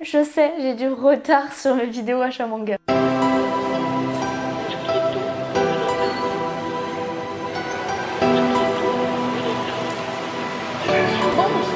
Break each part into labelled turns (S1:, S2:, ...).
S1: Je sais, j'ai du retard sur mes vidéos achat manga.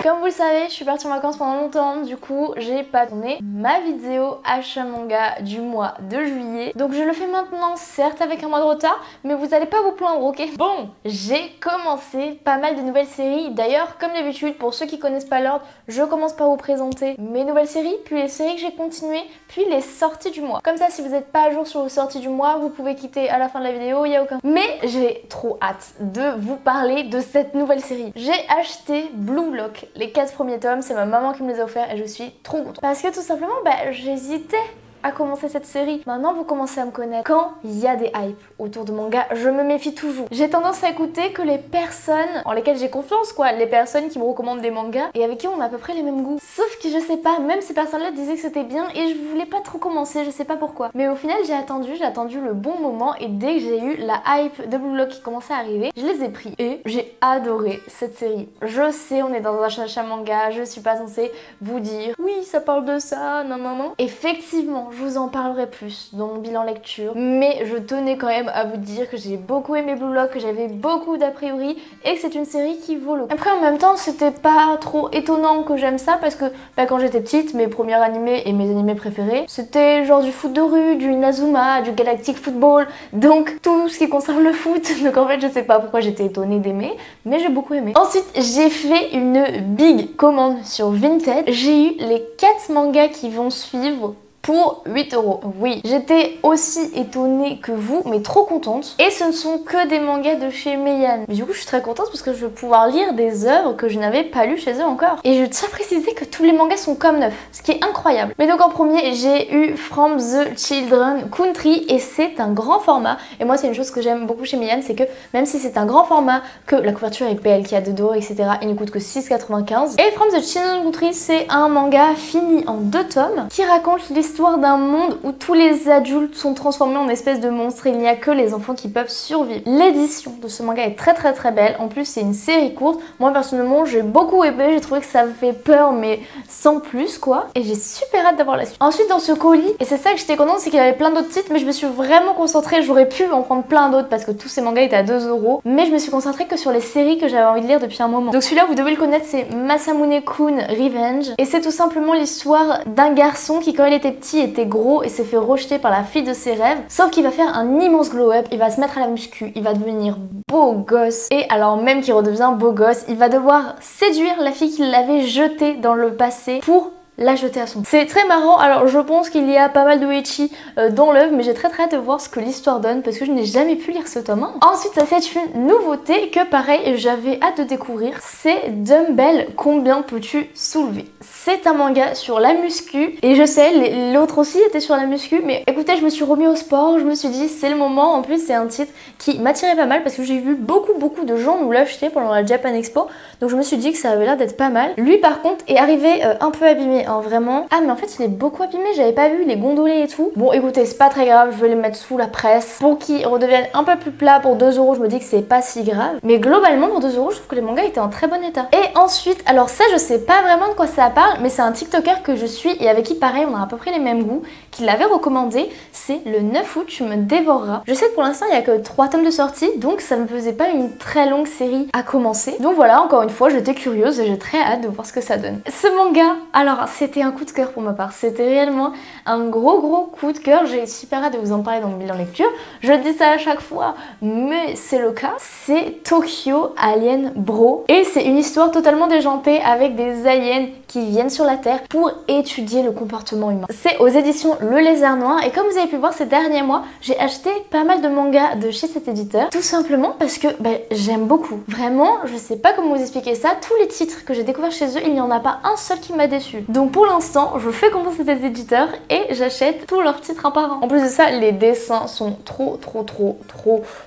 S1: Comme vous le savez, je suis partie en vacances pendant longtemps, du coup j'ai pas tourné ma vidéo achat manga du mois de juillet. Donc je le fais maintenant, certes avec un mois de retard, mais vous allez pas vous plaindre, ok? Bon, j'ai commencé pas mal de nouvelles séries. D'ailleurs, comme d'habitude, pour ceux qui connaissent pas l'ordre, je commence par vous présenter mes nouvelles séries, puis les séries que j'ai continuées, puis les sorties du mois. Comme ça, si vous n'êtes pas à jour sur les sorties du mois, vous pouvez quitter à la fin de la vidéo, il y a aucun... Mais j'ai trop hâte de vous parler de cette nouvelle série. J'ai acheté Blue Lock. Les 4 premiers tomes, c'est ma maman qui me les a offerts et je suis trop contente. Parce que tout simplement, j'hésitais à commencer cette série. Maintenant, vous commencez à me connaître. Quand il y a des hypes autour de manga, je me méfie toujours. J'ai tendance à écouter que les personnes en lesquelles j'ai confiance, quoi, les personnes qui me recommandent des mangas et avec qui on a à peu près les mêmes goûts. Sauf que je sais pas, même ces personnes-là disaient que c'était bien et je voulais pas trop commencer, je sais pas pourquoi. Mais au final, j'ai attendu le bon moment et dès que j'ai eu la hype de Blue Lock qui commençait à arriver, je les ai pris et j'ai adoré cette série. Je sais, on est dans un achat manga, je suis pas censée vous dire oui, ça parle de ça, non. Effectivement, je vous en parlerai plus dans mon bilan lecture, mais je tenais quand même à vous dire que j'ai beaucoup aimé Blue Lock, que j'avais beaucoup d'a priori et que c'est une série qui vaut le coup. Après, en même temps, c'était pas trop étonnant que j'aime ça parce que quand j'étais petite, mes premiers animés et mes animés préférés, c'était genre du foot de rue, du Inazuma, du Galactic Football, donc tout ce qui concerne le foot. Donc en fait, je sais pas pourquoi j'étais étonnée d'aimer, mais j'ai beaucoup aimé. Ensuite, j'ai fait une big commande sur Vinted. J'ai eu les 4 mangas qui vont suivre pour 8 €. Oui, j'étais aussi étonnée que vous, mais trop contente. Et ce ne sont que des mangas de chez Meian. Mais du coup, je suis très contente parce que je vais pouvoir lire des œuvres que je n'avais pas lues chez eux encore. Et je tiens à préciser que tous les mangas sont comme neufs, ce qui est incroyable. Mais donc en premier, j'ai eu From the Children Country et c'est un grand format. Et moi, c'est une chose que j'aime beaucoup chez Meian, c'est que même si c'est un grand format, que la couverture est belle, qu'il y a dedans, etc., il ne coûte que 6,95 €. Et From the Children Country, c'est un manga fini en 2 tomes qui raconte l'histoire d'un monde où tous les adultes sont transformés en espèces de monstres et il n'y a que les enfants qui peuvent survivre. L'édition de ce manga est très belle, en plus c'est une série courte. Moi personnellement j'ai beaucoup aimé, j'ai trouvé que ça me fait peur mais sans plus quoi, et j'ai super hâte d'avoir la suite. Ensuite dans ce colis, et c'est ça que j'étais contente, c'est qu'il y avait plein d'autres titres mais je me suis vraiment concentrée, j'aurais pu en prendre plein d'autres parce que tous ces mangas étaient à 2 €, mais je me suis concentrée que sur les séries que j'avais envie de lire depuis un moment. Donc celui-là vous devez le connaître, c'est Masamune-kun Revenge et c'est tout simplement l'histoire d'un garçon qui quand il était petit était gros et s'est fait rejeter par la fille de ses rêves, sauf qu'il va faire un immense glow-up, il va se mettre à la muscu, il va devenir beau gosse et alors même qu'il redevient beau gosse, il va devoir séduire la fille qui l'avait jetée dans le passé pour la jeter à son. C'est très marrant, alors je pense qu'il y a pas mal de ecchi dans l'œuvre, mais j'ai très hâte de voir ce que l'histoire donne parce que je n'ai jamais pu lire ce tome 1. Ensuite, ça c'est une nouveauté que pareil j'avais hâte de découvrir, c'est Dumbbell, combien peux-tu soulever? C'est un manga sur la muscu et je sais, l'autre aussi était sur la muscu, mais écoutez, je me suis remis au sport, je me suis dit c'est le moment. En plus c'est un titre qui m'attirait pas mal parce que j'ai vu beaucoup de gens nous l'acheter pendant la Japan Expo, donc je me suis dit que ça avait l'air d'être pas mal. Lui par contre est arrivé un peu abîmé, hein, vraiment. Ah mais en fait il est beaucoup abîmé, j'avais pas vu les gondolés et tout. Bon écoutez, c'est pas très grave, je vais les mettre sous la presse pour qu'ils redeviennent un peu plus plats. Pour 2 €, je me dis que c'est pas si grave, mais globalement pour 2 €, je trouve que les mangas étaient en très bon état. Et ensuite, alors ça je sais pas vraiment de quoi ça parle, mais c'est un TikToker que je suis et avec qui pareil on a à peu près les mêmes goûts, qui l'avait recommandé, c'est le 9 août tu me dévoreras. Je sais que pour l'instant il y a que 3 tomes de sortie, donc ça me faisait pas une très longue série à commencer. Donc voilà, encore une fois j'étais curieuse et j'ai très hâte de voir ce que ça donne. Ce manga, alors c'était un coup de cœur pour ma part, c'était réellement un gros coup de cœur, j'ai super hâte de vous en parler dans mon bilan lecture. Je dis ça à chaque fois, mais c'est le cas. C'est Tokyo Alien Bro et c'est une histoire totalement déjantée avec des aliens qui viennent sur la Terre pour étudier le comportement humain. C'est aux éditions Le Lézard Noir et comme vous avez pu voir ces derniers mois, j'ai acheté pas mal de mangas de chez cet éditeur, tout simplement parce que j'aime beaucoup. Vraiment, je sais pas comment vous expliquer ça, tous les titres que j'ai découverts chez eux, il n'y en a pas un seul qui m'a déçu. Donc pour l'instant, je fais confiance à cet éditeur et j'achète tous leurs titres un par un. En plus de ça, les dessins sont trop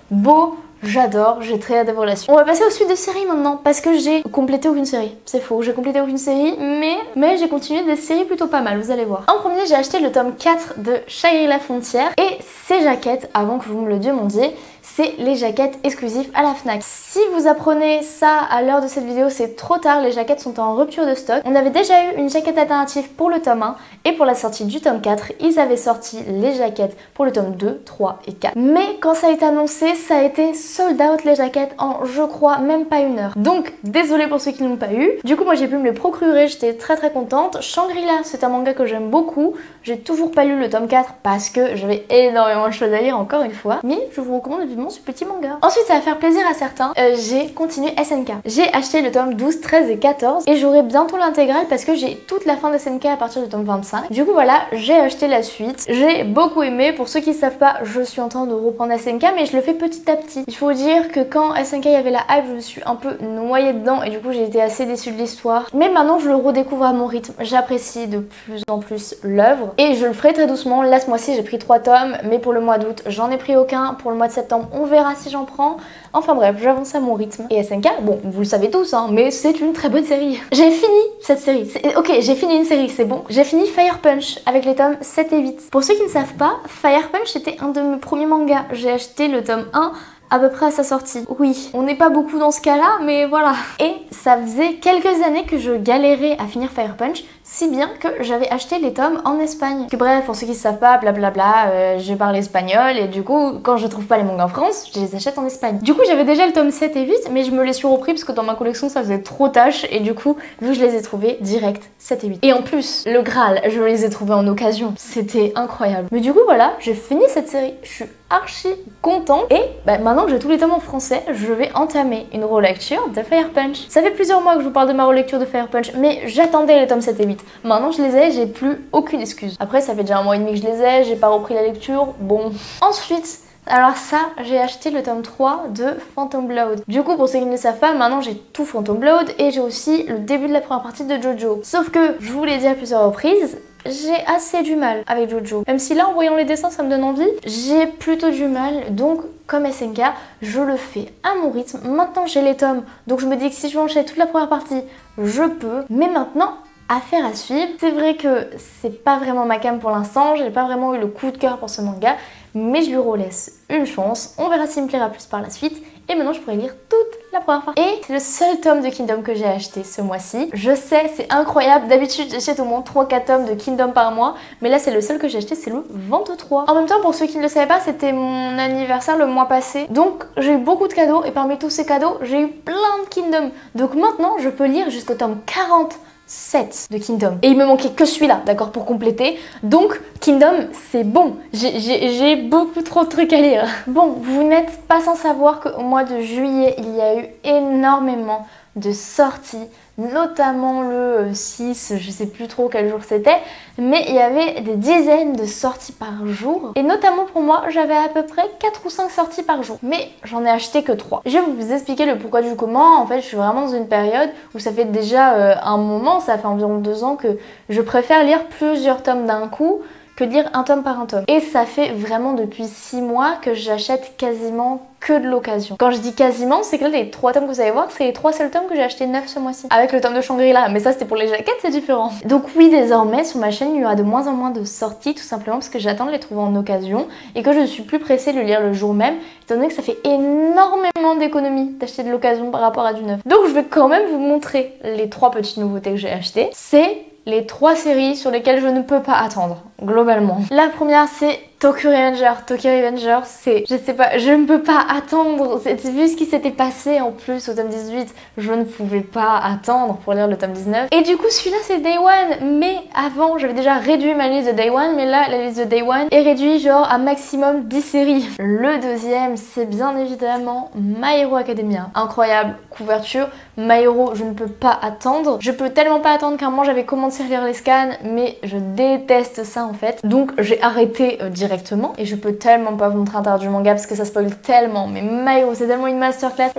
S1: beaux. J'adore, j'ai très hâte d'avoir la suite. On va passer aux suites de séries maintenant parce que j'ai complété aucune série. C'est faux, j'ai complété aucune série, mais j'ai continué des séries plutôt pas mal, vous allez voir. En premier, j'ai acheté le tome 4 de Shangri-La Frontière et ces jaquettes, avant que vous me le demandiez, c'est les jaquettes exclusives à la Fnac. Si vous apprenez ça à l'heure de cette vidéo, c'est trop tard, les jaquettes sont en rupture de stock. On avait déjà eu une jaquette alternative pour le tome 1 et pour la sortie du tome 4, ils avaient sorti les jaquettes pour le tome 2, 3 et 4. Mais quand ça a été annoncé, ça a été sold out les jaquettes en, je crois, même pas une heure. Donc, désolée pour ceux qui ne l'ont pas eu. Du coup, moi j'ai pu me les procurer, j'étais très contente. Shangri-La, c'est un manga que j'aime beaucoup. J'ai toujours pas lu le tome 4 parce que j'avais énormément de choses à lire encore une fois. Mais je vous recommande vivement ce petit manga. Ensuite, ça va faire plaisir à certains. J'ai continué SNK. J'ai acheté le tome 12, 13 et 14 et j'aurai bientôt l'intégrale parce que j'ai toute la fin de SNK à partir du tome 25. Du coup voilà, j'ai acheté la suite. J'ai beaucoup aimé. Pour ceux qui ne savent pas, je suis en train de reprendre SNK mais je le fais petit à petit. Il faut dire que quand SNK il y avait la hype, je me suis un peu noyée dedans et du coup j'ai été assez déçue de l'histoire. Mais maintenant je le redécouvre à mon rythme. J'apprécie de plus en plus l'œuvre et je le ferai très doucement. Là ce mois-ci j'ai pris 3 tomes mais pour le mois d'août j'en ai pris aucun. Pour le mois de septembre on verra si j'en prends. Enfin bref, j'avance à mon rythme. Et SNK, bon, vous le savez tous, hein, mais c'est une très bonne série. J'ai fini cette série. Ok, j'ai fini une série, c'est bon. J'ai fini Fire Punch avec les tomes 7 et 8. Pour ceux qui ne savent pas, Fire Punch c'était un de mes premiers mangas. J'ai acheté le tome 1 à peu près à sa sortie. Oui, on n'est pas beaucoup dans ce cas-là, mais voilà. Et ça faisait quelques années que je galérais à finir Fire Punch, si bien que j'avais acheté les tomes en Espagne. Que bref, pour ceux qui ne savent pas, blablabla, je parle espagnol et du coup, quand je trouve pas les mangas en France, je les achète en Espagne. Du coup, j'avais déjà le tome 7 et 8, mais je me les suis repris parce que dans ma collection, ça faisait trop tâche et du coup, vu que je les ai trouvés direct 7 et 8. Et en plus, le Graal, je les ai trouvés en occasion. C'était incroyable. Mais du coup, voilà, j'ai fini cette série. Je suis archi contente et maintenant que j'ai tous les tomes en français, je vais entamer une relecture de Fire Punch. Ça fait plusieurs mois que je vous parle de ma relecture de Fire Punch, mais j'attendais les tomes 7 et 8. Maintenant je les ai, j'ai plus aucune excuse. Après ça fait déjà un mois et demi que je les ai, j'ai pas repris la lecture, bon. Ensuite, alors ça, j'ai acheté le tome 3 de Phantom Blood. Du coup, pour ceux qui ne le savent pas, maintenant j'ai tout Phantom Blood et j'ai aussi le début de la première partie de Jojo. Sauf que, je vous l'ai dit à plusieurs reprises, j'ai assez du mal avec Jojo. Même si là, en voyant les dessins, ça me donne envie, j'ai plutôt du mal. Donc, comme SNK, je le fais à mon rythme. Maintenant, j'ai les tomes. Donc, je me dis que si je veux enchaîner toute la première partie, je peux. Mais maintenant, affaire à suivre. C'est vrai que c'est pas vraiment ma came pour l'instant. J'ai pas vraiment eu le coup de cœur pour ce manga. Mais je lui relaisse une chance. On verra s'il me plaira plus par la suite. Et maintenant, je pourrais lire toute la première partie. Et c'est le seul tome de Kingdom que j'ai acheté ce mois-ci. Je sais, c'est incroyable. D'habitude, j'achète au moins 3-4 tomes de Kingdom par mois. Mais là, c'est le seul que j'ai acheté, c'est le 23. En même temps, pour ceux qui ne le savaient pas, c'était mon anniversaire le mois passé. Donc, j'ai eu beaucoup de cadeaux. Et parmi tous ces cadeaux, j'ai eu plein de Kingdom. Donc maintenant, je peux lire jusqu'au tome 47 de Kingdom. Et il me manquait que celui-là, d'accord, pour compléter. Donc, Kingdom, c'est bon. J'ai beaucoup trop de trucs à lire. Bon, vous n'êtes pas sans savoir qu'au mois de juillet, il y a eu énormément de sorties, notamment le 6, je sais plus trop quel jour c'était, mais il y avait des dizaines de sorties par jour. Et notamment pour moi, j'avais à peu près 4 ou 5 sorties par jour. Mais j'en ai acheté que 3. Je vais vous expliquer le pourquoi du comment. En fait, je suis vraiment dans une période où ça fait déjà un moment, ça fait environ 2 ans que je préfère lire plusieurs tomes d'un coup que de lire un tome par un tome. Et ça fait vraiment depuis 6 mois que j'achète quasiment que de l'occasion. Quand je dis quasiment, c'est que là les 3 tomes que vous allez voir, c'est les 3 seuls tomes que j'ai acheté 9 ce mois-ci. Avec le tome de Shangri-La, mais ça c'était pour les jaquettes, c'est différent. Donc oui, désormais sur ma chaîne, il y aura de moins en moins de sorties, tout simplement parce que j'attends de les trouver en occasion et que je ne suis plus pressée de le lire le jour même, étant donné que ça fait énormément d'économies d'acheter de l'occasion par rapport à du neuf. Donc je vais quand même vous montrer les 3 petites nouveautés que j'ai achetées. C'est les 3 séries sur lesquelles je ne peux pas attendre, globalement. La première, c'est Tokyo Revenger. Tokyo Revenger, c'est... Je sais pas, je ne peux pas attendre. Vu ce qui s'était passé en plus au tome 18, je ne pouvais pas attendre pour lire le tome 19. Et du coup, celui-là, c'est Day One. Mais avant, j'avais déjà réduit ma liste de Day One. Mais là, la liste de Day One est réduite genre à maximum 10 séries. Le deuxième, c'est bien évidemment My Hero Academia. Incroyable couverture. My Hero, je ne peux pas attendre. Je peux tellement pas attendre qu'à un moment, j'avais commencé à lire les scans. Mais je déteste ça en fait. Donc, j'ai arrêté directement et je peux tellement pas vous montrer l'intérieur du manga parce que ça spoil tellement. Mais My Hero, c'est tellement une masterclass.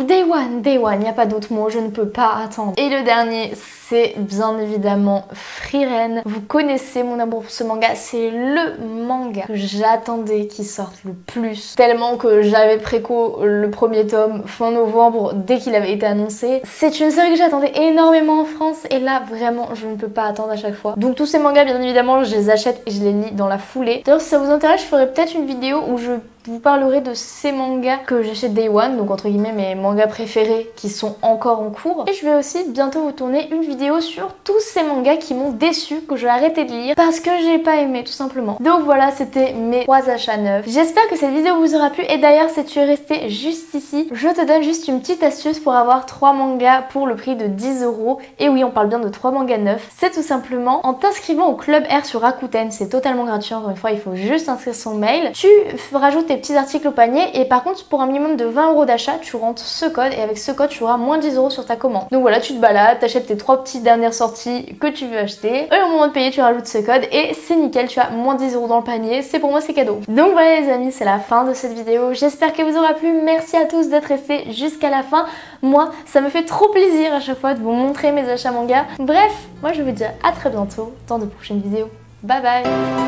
S1: Day One, il n'y a pas d'autre mot, je ne peux pas attendre. Et le dernier, c'est bien évidemment Frieren. Vous connaissez mon amour pour ce manga, c'est le manga que j'attendais qu'il sorte le plus. Tellement que j'avais préco le premier tome fin novembre dès qu'il avait été annoncé. C'est une série que j'attendais énormément en France et là vraiment je ne peux pas attendre à chaque fois. Donc tous ces mangas bien évidemment je les achète et je les lis dans la foulée. D'ailleurs si ça vous intéresse je ferai peut-être une vidéo où je vous parlerai de ces mangas que j'achète Day One, donc entre guillemets mes mangas préférés qui sont encore en cours. Et je vais aussi bientôt vous tourner une vidéo sur tous ces mangas qui m'ont déçu, que je vais arrêter de lire parce que j'ai pas aimé tout simplement. Donc voilà, c'était mes 3 achats neufs. J'espère que cette vidéo vous aura plu et d'ailleurs si tu es resté juste ici, je te donne juste une petite astuce pour avoir 3 mangas pour le prix de 10 €. Et oui, on parle bien de 3 mangas neufs. C'est tout simplement en t'inscrivant au Club R sur Rakuten. C'est totalement gratuit, encore une fois, il faut juste inscrire son mail. Tu rajoutes tes petits articles au panier et par contre pour un minimum de 20 € d'achat, tu rentres ce code et avec ce code tu auras moins 10 € sur ta commande. Donc voilà, tu te balades, t'achètes tes 3 petites dernières sorties que tu veux acheter et au moment de payer tu rajoutes ce code et c'est nickel, tu as moins 10 € dans le panier. C'est pour moi, c'est cadeau. Donc voilà les amis, c'est la fin de cette vidéo. J'espère qu'elle vous aura plu. Merci à tous d'être restés jusqu'à la fin. Moi, ça me fait trop plaisir à chaque fois de vous montrer mes achats manga. Bref, moi je vous dis à très bientôt dans de prochaines vidéos. Bye bye.